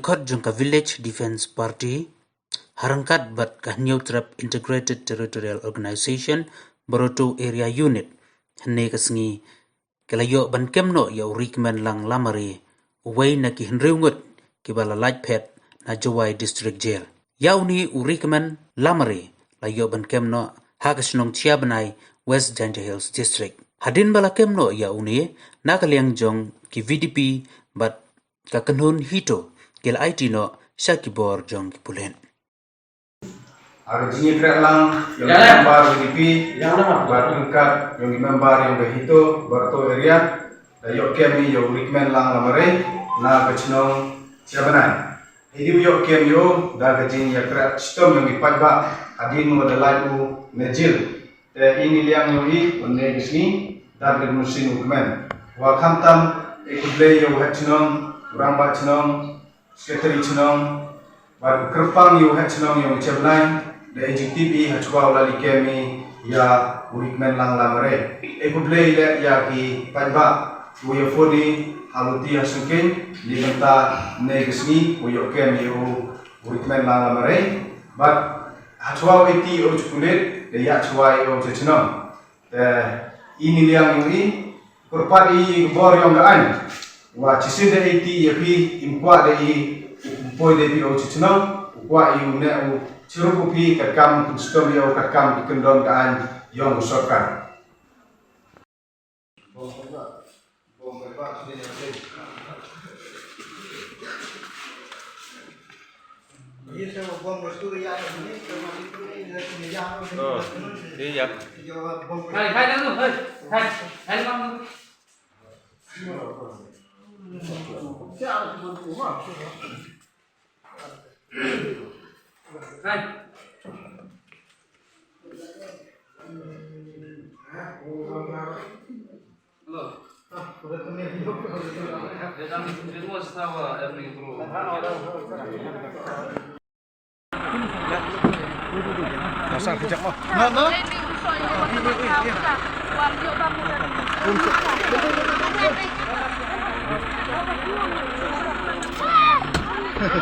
Ikot jangka Village Defense Party, harangkat bat kahnyau terap Integrated Territorial Organization Baroto Area Unit, hene kasengi kelayo ban kemno ya Rikmenlang Lamare, uway na kihenrew ngut kibala phet na Jawai District Jail. Yaw ni Rikmenlang Lamare layo ban kemno hakasnong Chiabanai West Danger Hills District. Hadin bala kemno ya uni nakaliang jong ki VDP bat kakenhun HITO kil aiti no syakibor jong ki pulit. Ada jenis Rikmenlang yang member VDP, berangkat yang member yang HITO Baroto area, dan yok kami yang Rikmenlang Lamare, na kecnong Chiabanai. Ini yok kami yo, dah kecing yang kerap sistem yang dipajak, adin modalai u nejil. Ini liang yoi, onne kesini, dah bermusim ukumen. Wakam tam ikutlay yo kecnong, orang bat kecnong, sekretari kecnong, baru kerpang yo kecnong yang Chiabanai. Dan JTB hajwa ulali kami ya Rikmenlang Lamare. Ikutlay le ya ki pajba uyo fodi haluti hasukin di benta negesni uyo kami u Rikmenlang Lamare. But hajwa aiti o pulit de ya hajwa o cecnom. Ini liang ini kurpat i bor yang gaan. Wa cisi de aiti ya pi impwa de i boy de pi o cecnom. Wa i ne u Curup upi kakam kustom yo kakam dikendon kaan yang usahakan. Hai. Halo. Semua setawa yang perlu. Pasang pijak mah. Nah,